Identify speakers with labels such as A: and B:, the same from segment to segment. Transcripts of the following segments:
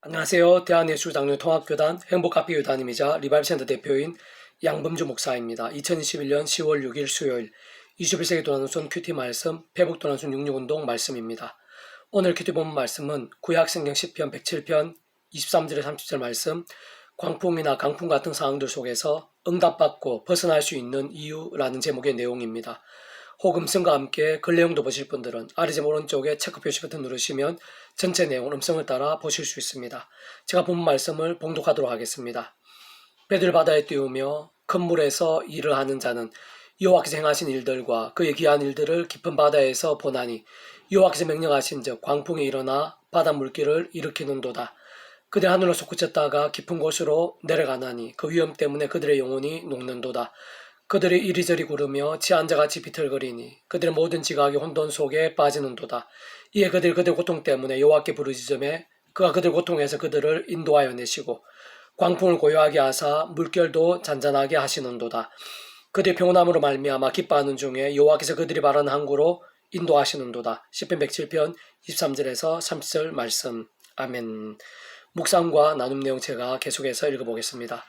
A: 안녕하세요. 대한예술장로통합교단 행복카페교단임이자 리바이브센터 대표인 양범주 목사입니다. 2021년 10월 6일 수요일 21세기 도난순 큐티 말씀 페북 도난순 66운동 말씀입니다. 오늘 큐티 본문 말씀은 구약성경 10편 107편 23절에 30절 말씀, 광풍이나 강풍 같은 상황들 속에서 응답받고 벗어날 수 있는 이유라는 제목의 내용입니다. 혹 음성과 함께 글 내용도 보실 분들은 아래점 오른쪽에 체크 표시 버튼 누르시면 전체 내용 음성을 따라 보실 수 있습니다. 제가 본 말씀을 봉독하도록 하겠습니다. 배들 바다에 띄우며 큰 물에서 일을 하는 자는 여호와께서 행하신 일들과 그의 기한 일들을 깊은 바다에서 보나니 여호와께서 명령하신 즉 광풍이 일어나 바다 물길을 일으키는도다. 그들 하늘로 솟구쳤다가 깊은 곳으로 내려가나니 그 위험 때문에 그들의 영혼이 녹는도다. 그들이 이리저리 구르며 치안자같이 비틀거리니 그들의 모든 지각이 혼돈 속에 빠지는도다. 이에 그들 고통 때문에 여호와께 부르짖으매 그가 그들 고통에서 그들을 인도하여 내시고 광풍을 고요하게 하사 물결도 잔잔하게 하시는도다. 그들의 평온함으로 말미암아 기뻐하는 중에 여호와께서 그들이 바라는 항구로 인도하시는도다. 시편 107편 23절에서 30절 말씀. 아멘. 묵상과 나눔 내용 제가 계속해서 읽어보겠습니다.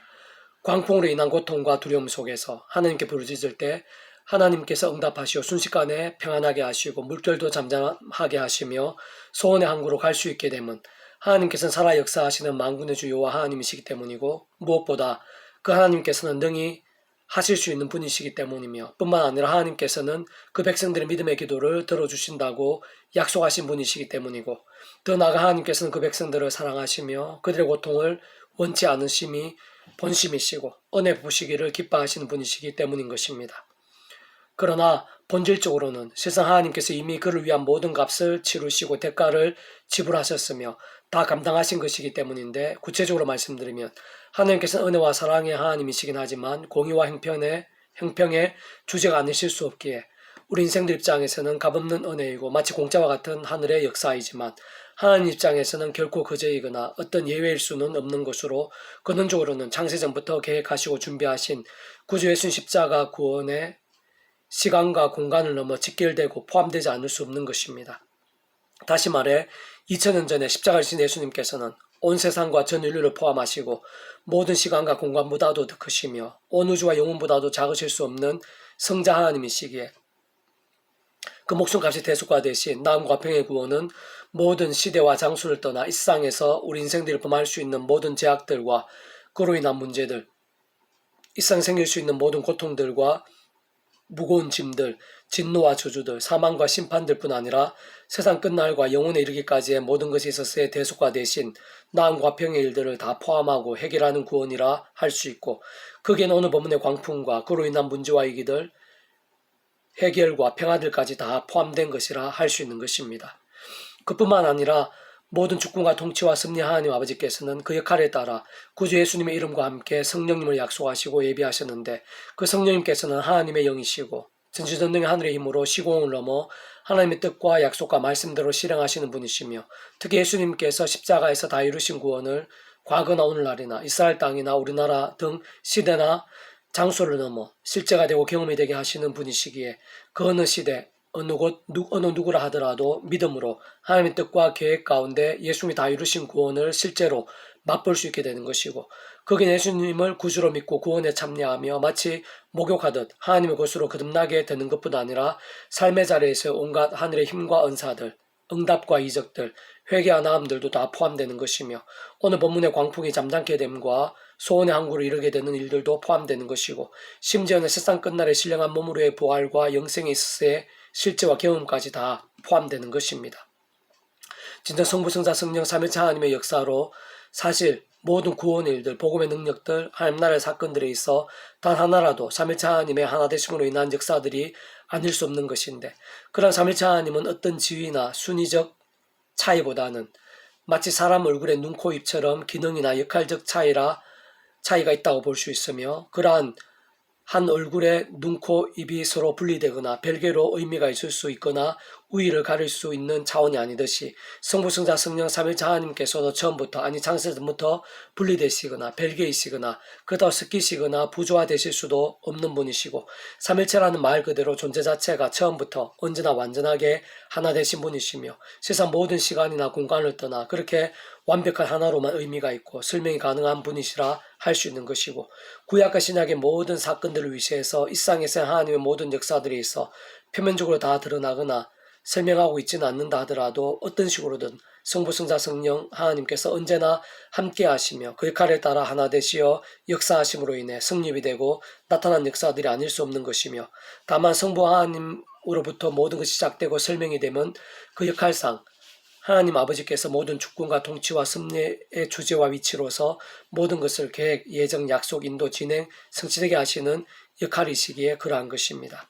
A: 광풍으로 인한 고통과 두려움 속에서 하나님께 부르짖을 때 하나님께서 응답하시어 순식간에 평안하게 하시고 물결도 잠잠하게 하시며 소원의 항구로 갈 수 있게 되면 하나님께서는 살아 역사하시는 만군의 주 여호와 하나님이시기 때문이고, 무엇보다 그 하나님께서는 능히 하실 수 있는 분이시기 때문이며, 뿐만 아니라 하나님께서는 그 백성들의 믿음의 기도를 들어주신다고 약속하신 분이시기 때문이고, 더 나아가 하나님께서는 그 백성들을 사랑하시며 그들의 고통을 원치 않으심이 본심이시고 은혜 부시기를 기뻐하시는 분이시기 때문인 것입니다. 그러나 본질적으로는 세상 하나님께서 이미 그를 위한 모든 값을 치르시고 대가를 지불하셨으며 다 감당하신 것이기 때문인데, 구체적으로 말씀드리면 하나님께서는 은혜와 사랑의 하나님이시긴 하지만 공의와 형평의 주제가 아니실 수 없기에 우리 인생들 입장에서는 값없는 은혜이고 마치 공짜와 같은 하늘의 역사이지만, 하나님 입장에서는 결코 그저이거나 어떤 예외일 수는 없는 것으로 근원적으로는 창세전부터 계획하시고 준비하신 구주 예수 십자가 구원에 시간과 공간을 넘어 직결되고 포함되지 않을 수 없는 것입니다. 다시 말해 2000년 전에 십자가를 지신 예수님께서는 온 세상과 전 인류를 포함하시고 모든 시간과 공간보다도 더 크시며 온 우주와 영혼보다도 작으실 수 없는 성자 하나님이시기에 그 목숨값이 대속화 되신 나음과 평의 구원은 모든 시대와 장소를 떠나 이 세상에서 우리 인생들이 범할 수 있는 모든 제약들과 그로 인한 문제들, 이 세상에 생길 수 있는 모든 고통들과 무거운 짐들, 진노와 저주들, 사망과 심판들뿐 아니라 세상 끝날과 영혼에 이르기까지의 모든 것이 있었을 대속화 대신 나음과 평의 일들을 다 포함하고 해결하는 구원이라 할 수 있고, 거기에는 오늘 본문의 광풍과 그로 인한 문제와 위기들, 해결과 평화들까지 다 포함된 것이라 할 수 있는 것입니다. 그뿐만 아니라 모든 주권과 통치와 섭리 하나님 아버지께서는 그 역할에 따라 구주 예수님의 이름과 함께 성령님을 약속하시고 예비하셨는데, 그 성령님께서는 하나님의 영이시고 전지전능의 하늘의 힘으로 시공을 넘어 하나님의 뜻과 약속과 말씀대로 실행하시는 분이시며, 특히 예수님께서 십자가에서 다 이루신 구원을 과거나 오늘날이나 이스라엘 땅이나 우리나라 등 시대나 장소를 넘어 실제가 되고 경험이 되게 하시는 분이시기에 그 어느 시대 어느 곳 어느 누구라 하더라도 믿음으로 하나님의 뜻과 계획 가운데 예수님이 다 이루신 구원을 실제로 맛볼 수 있게 되는 것이고, 거긴 예수님을 구주로 믿고 구원에 참여하며 마치 목욕하듯 하나님의 것으로 거듭나게 되는 것뿐 아니라 삶의 자리에서 온갖 하늘의 힘과 은사들, 응답과 이적들, 회개와 나음들도 다 포함되는 것이며, 오늘 본문의 광풍이 잠잠게 됨과 소원의 항구로 이르게 되는 일들도 포함되는 것이고, 심지어는 세상 끝날에 신령한 몸으로의 부활과 영생에 있어서의 실제와 경험까지 다 포함되는 것입니다. 진정 성부, 성자, 성령, 삼위일체 하나님의 역사로 사실 모든 구원의 일들, 복음의 능력들, 하나님 나라의 사건들에 있어 단 하나라도 삼위일체 하나님의 하나 되심으로 인한 역사들이 아닐 수 없는 것인데, 그런 삼위일체 하나님은 어떤 지위나 순위적 차이보다는 마치 사람 얼굴의 눈, 코, 입처럼 기능이나 역할적 차이가 있다고 볼 수 있으며, 그러한 한 얼굴에 눈, 코, 입이 서로 분리되거나 별개로 의미가 있을 수 있거나 우위를 가릴 수 있는 차원이 아니듯이 성부, 성자, 성령, 삼위일체 하나님께서도 처음부터 아니 창세전부터 분리되시거나 별개이시거나 그렇다고 섞이시거나 부조화되실 수도 없는 분이시고 삼일체라는 말 그대로 존재 자체가 처음부터 언제나 완전하게 하나 되신 분이시며 세상 모든 시간이나 공간을 떠나 그렇게 완벽한 하나로만 의미가 있고 설명이 가능한 분이시라 할 수 있는 것이고 구약과 신약의 모든 사건들을 위시해서 일상에서 하나님의 모든 역사들이 있어 표면적으로 다 드러나거나 설명하고 있지는 않는다 하더라도 어떤 식으로든 성부, 성자, 성령 하나님께서 언제나 함께 하시며 그 역할에 따라 하나 되시어 역사하심으로 인해 성립이 되고 나타난 역사들이 아닐 수 없는 것이며 다만 성부 하나님으로부터 모든 것이 시작되고 설명이 되면 그 역할상 하나님 아버지께서 모든 주권과 통치와 섭리의 주제와 위치로서 모든 것을 계획, 예정, 약속, 인도, 진행, 성취되게 하시는 역할이시기에 그러한 것입니다.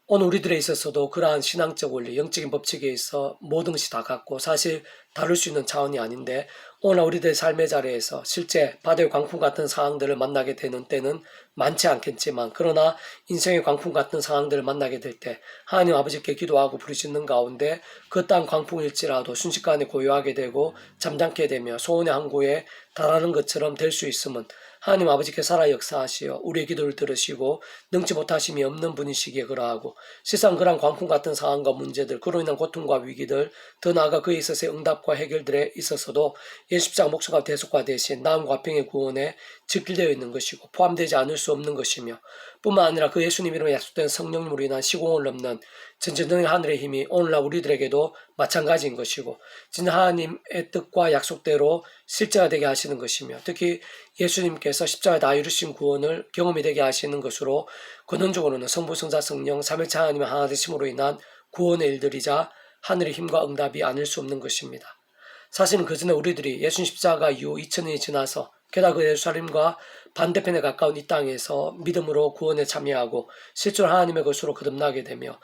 A: 오늘 우리들에 있어서도 그러한 신앙적 원리, 영적인 법칙에 있어 모든 것이 다 같고 사실 다룰 수 있는 차원이 아닌데 오늘 우리들의 삶의 자리에서 실제 바다의 광풍 같은 상황들을 만나게 되는 때는 많지 않겠지만 그러나 인생의 광풍 같은 상황들을 만나게 될 때 하나님 아버지께 기도하고 부르짖는 가운데 그 땅 광풍일지라도 순식간에 고요하게 되고 잠잠게 되며 소원의 항구에 달하는 것처럼 될 수 있음은 하나님 아버지께 살아 역사하시어 우리의 기도를 들으시고 능치 못하심이 없는 분이시기에 그러하고 세상 그런 광풍 같은 상황과 문제들 그로 인한 고통과 위기들 더 나아가 그에 있어서의 응답과 해결들에 있어서도 예수 십자가 목숨과 대속과 대신 나음과 화평의 구원에 집필되어 있는 것이고 포함되지 않을 수 없는 것이며 뿐만 아니라 그 예수님 이름에 약속된 성령님으로 인한 시공을 넘는 전전능의 하늘의 힘이 오늘날 우리들에게도 마찬가지인 것이고 진짜 하나님의 뜻과 약속대로 실제가 되게 하시는 것이며 특히 예수님께서 십자가에 다 이루신 구원을 경험이 되게 하시는 것으로 근원적으로는 성부, 성자, 성령, 삼일체 하나님의 하나 되심으로 인한 구원의 일들이자 하늘의 힘과 응답이 아닐 수 없는 것입니다. 사실은 그전에 우리들이 예수님 십자가 이후 2000년이 지나서 게다가 그 예루살렘과 반대편에 가까운 이 땅에서 믿음으로 구원에 참여하고 실제로 하나님의 것으로 거듭나게 되며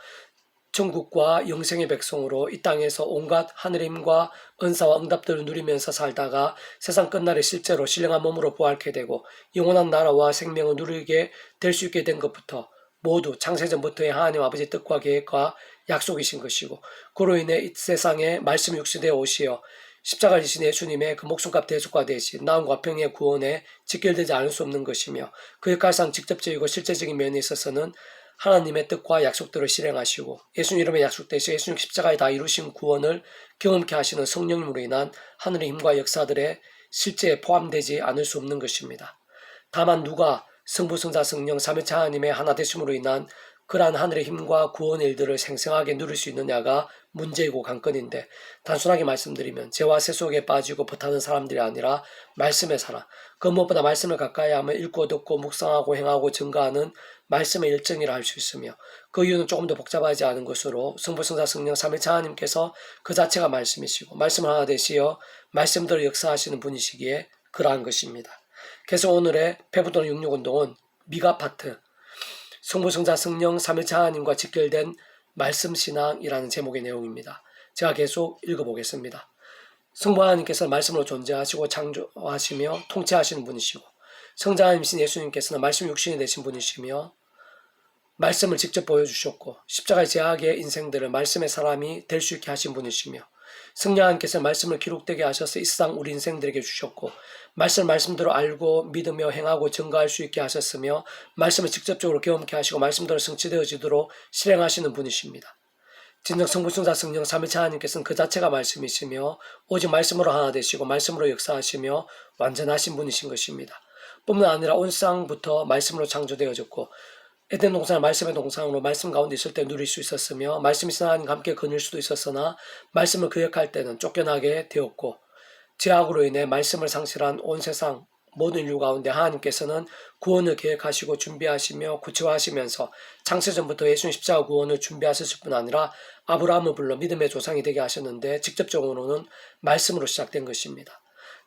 A: 천국과 영생의 백성으로 이 땅에서 온갖 하늘의 힘과 은사와 응답들을 누리면서 살다가 세상 끝날에 실제로 신령한 몸으로 부활케 되고 영원한 나라와 생명을 누리게 될 수 있게 된 것부터 모두 창세전부터의 하나님 아버지의 뜻과 계획과 약속이신 것이고 그로 인해 이 세상에 말씀이 육신되어 오시어 십자가를 지신 예수님의 그 목숨값 대속과 대신 나음과 화평의 구원에 직결되지 않을 수 없는 것이며 그 역할상 직접적이고 실제적인 면에 있어서는 하나님의 뜻과 약속들을 실행하시고 예수님 이름의 약속되시 예수님 십자가에 다 이루신 구원을 경험케 하시는 성령님으로 인한 하늘의 힘과 역사들에 실제에 포함되지 않을 수 없는 것입니다. 다만 누가 성부, 성자, 성령, 삼위일체 하나님의 하나 되심으로 인한 그러한 하늘의 힘과 구원의 일들을 생생하게 누릴 수 있느냐가 문제이고 관건인데 단순하게 말씀드리면 죄와 세 속에 빠지고 버타는 사람들이 아니라 말씀의 사람 그 무엇보다 말씀을 가까이 하면 읽고 듣고 묵상하고 행하고 증거하는 말씀의 일정이라 할 수 있으며 그 이유는 조금 더 복잡하지 않은 것으로 성부, 성자, 성령, 삼위일체 하나님께서 그 자체가 말씀이시고 말씀을 하나 되시어 말씀대로 역사하시는 분이시기에 그러한 것입니다. 그래서 오늘의 페브돈 66운동은 미가 파트 성부, 성자, 성령, 삼위일체 하나님과 직결된 말씀신앙이라는 제목의 내용입니다. 제가 계속 읽어보겠습니다. 성부 하나님께서는 말씀으로 존재하시고 창조하시며 통치하시는 분이시고 성자 하나님이신 예수님께서는 말씀 육신이 되신 분이시며 말씀을 직접 보여주셨고 십자가의 제약의 인생들을 말씀의 사람이 될 수 있게 하신 분이시며 성령 하나님께서 말씀을 기록되게 하셔서 이 세상 우리 인생들에게 주셨고 말씀대로 알고 믿으며 행하고 증거할 수 있게 하셨으며 말씀을 직접적으로 경험케 하시고 말씀대로 성취되어지도록 실행하시는 분이십니다. 진정 성부, 성자, 성령, 삼위일체 하나님께서는 그 자체가 말씀이시며 오직 말씀으로 하나 되시고 말씀으로 역사하시며 완전하신 분이신 것입니다. 뿐만 아니라 온 세상부터 말씀으로 창조되어졌고 에덴 동산을 말씀의 동산으로 말씀 가운데 있을 때 누릴 수 있었으며 말씀이신 하나님과 함께 거닐 수도 있었으나 말씀을 거역할 때는 쫓겨나게 되었고 죄악으로 인해 말씀을 상실한 온 세상 모든 인류 가운데 하나님께서는 구원을 계획하시고 준비하시며 구체화하시면서 창세전부터 예수님 십자가 구원을 준비하셨을 뿐 아니라 아브라함을 불러 믿음의 조상이 되게 하셨는데 직접적으로는 말씀으로 시작된 것입니다.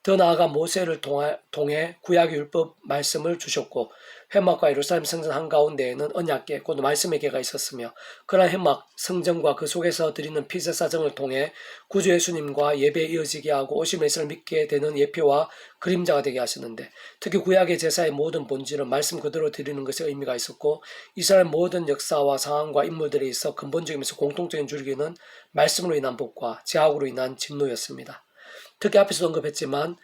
A: 더 나아가 모세를 통해 구약의 율법 말씀을 주셨고 회막과 예루살렘 성전 한가운데에는 언약궤 곧 말씀의 궤가 있었으며 그러한 회막 성전과 그 속에서 드리는 피제사정을 통해 구주 예수님과 예배에 이어지게 하고 오실 메시아를 믿게 되는 예표와 그림자가 되게 하셨는데 특히 구약의 제사의 모든 본질은 말씀 그대로 드리는 것에 의미가 있었고 이스라엘 모든 역사와 상황과 인물들에 있어 근본적이면서 공통적인 줄기는 말씀으로 인한 복과 제약으로 인한 진노였습니다. 특히 앞에서 언급했지만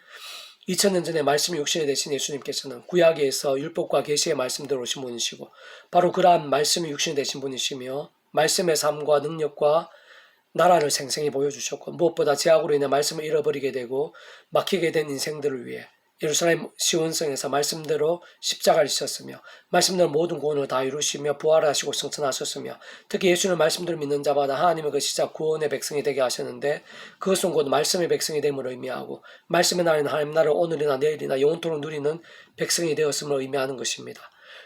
A: 2000년 전에 말씀이 육신이 되신 예수님께서는 구약에서 율법과 계시의 말씀대로 오신 분이시고 바로 그러한 말씀이 육신이 되신 분이시며 말씀의 삶과 능력과 나라를 생생히 보여주셨고 무엇보다 제약으로 인해 말씀을 잃어버리게 되고 막히게 된 인생들을 위해 예루살렘 시온성에서 말씀대로 십자가를 지셨으며 말씀대로 모든 구원을 다 이루시며 부활하시고 승천하셨으며 특히 예수는 말씀대로 믿는 자마다 하나님의 그 시작 구원의 백성이 되게 하셨는데 그것은 곧 말씀의 백성이 됨을 의미하고 말씀의 날에는 하나님 나라를 오늘이나 내일이나 영원토록 누리는 백성이 되었음을 의미하는 것입니다.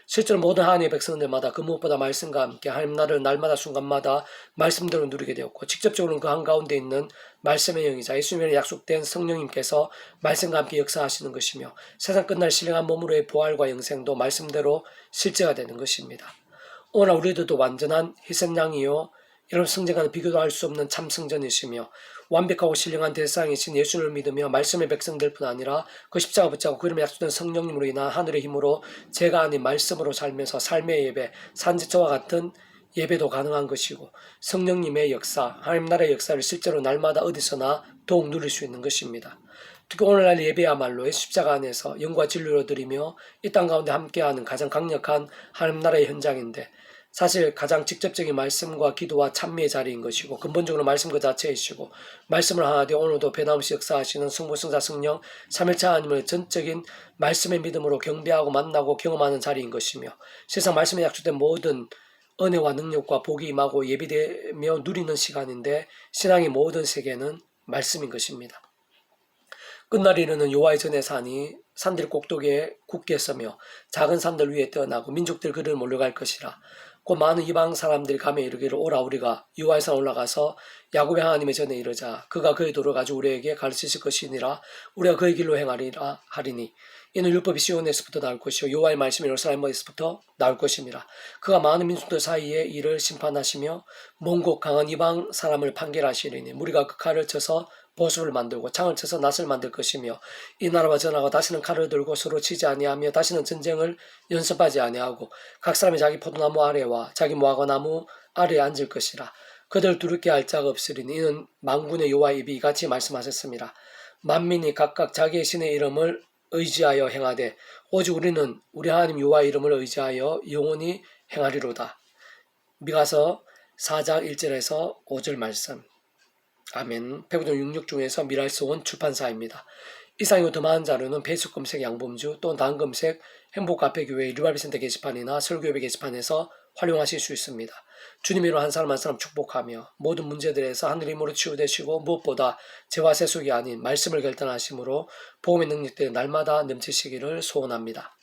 A: 실제로 모든 하나님의 백성들마다 그 무엇보다 말씀과 함께 하나님 나라를 날마다 순간마다 말씀대로 누리게 되었고 직접적으로는 그 한가운데 있는 말씀의 영이자 예수님의 약속된 성령님께서 말씀과 함께 역사하시는 것이며 세상 끝날 신령한 몸으로의 부활과 영생도 말씀대로 실제가 되는 것입니다. 오늘 우리들도 완전한 희생양이요 여러분 성전과는 비교도 할 수 없는 참 성전이시며 완벽하고 신령한 대상이신 예수를 믿으며 말씀의 백성들 뿐 아니라 그 십자가 붙잡고 그 이름에 약속된 성령님으로 인한 하늘의 힘으로 죄가 아닌 말씀으로 살면서 삶의 예배, 산지처와 같은 예배도 가능한 것이고 성령님의 역사, 하나님 나라의 역사를 실제로 날마다 어디서나 더욱 누릴 수 있는 것입니다. 특히 오늘날 예배야말로 십자가 안에서 영과 진리로 드리며 이 땅 가운데 함께하는 가장 강력한 하나님 나라의 현장인데 사실 가장 직접적인 말씀과 기도와 찬미의 자리인 것이고 근본적으로 말씀 그 자체이시고 말씀을 하나 되어 오늘도 변함없이 역사하시는 성부 성자 성령 삼일차 하나님을 전적인 말씀의 믿음으로 경배하고 만나고 경험하는 자리인 것이며 세상 말씀에 약속된 모든 은혜와 능력과 복이 임하고 예비되며 누리는 시간인데 신앙의 모든 세계는 말씀인 것입니다. 끝날 이르는 여호와의 전에 사니 산들 꼭대기에 굳게 서며 작은 산들 위에 떠나고 민족들 그를 몰려갈 것이라. 곧 많은 이방 사람들이 가며 이르기를 오라 우리가 여호와의 산 올라가서 야곱의 하나님의 전에 이르자 그가 그의 도를 가지고 우리에게 가르치실 것이니라 우리가 그의 길로 행하리라 하리니 이는 율법이 시온에서부터 나올 것이요 여호와의 말씀이 예루살렘에서부터 나올 것임이라. 그가 많은 민족들 사이에 이를 심판하시며 먼 곳 강한 이방 사람을 판결하시리니 무리가 그 칼을 쳐서 보수를 만들고 창을 쳐서 낫을 만들 것이며 이 나라와 저 나라가 다시는 칼을 들고 서로 치지 아니하며 다시는 전쟁을 연습하지 아니하고 각 사람이 자기 포도나무 아래와 자기 무화과나무 아래에 앉을 것이라. 그들 두렵게 할 자가 없으리니 이는 만군의 여호와의 입이 이같이 말씀하셨습니다. 만민이 각각 자기의 신의 이름을 의지하여 행하되 오직 우리는 우리 하나님 여호와의 이름을 의지하여 영원히 행하리로다. 미가서 4장 1절에서 5절 말씀. 아멘. 백우동 66 중에서 미랄스원 출판사입니다. 이상 더 많은 자료는 페이스북 검색 양범주 또는 다음 검색 행복카페교회 리바이벌센터 게시판이나 설교예배 게시판에서 활용하실 수 있습니다. 주님으로 한 사람 한 사람 축복하며 모든 문제들에서 하늘의 힘으로 치유되시고 무엇보다 죄와 세속이 아닌 말씀을 결단하심으로 복음의 능력들이 날마다 넘치시기를 소원합니다.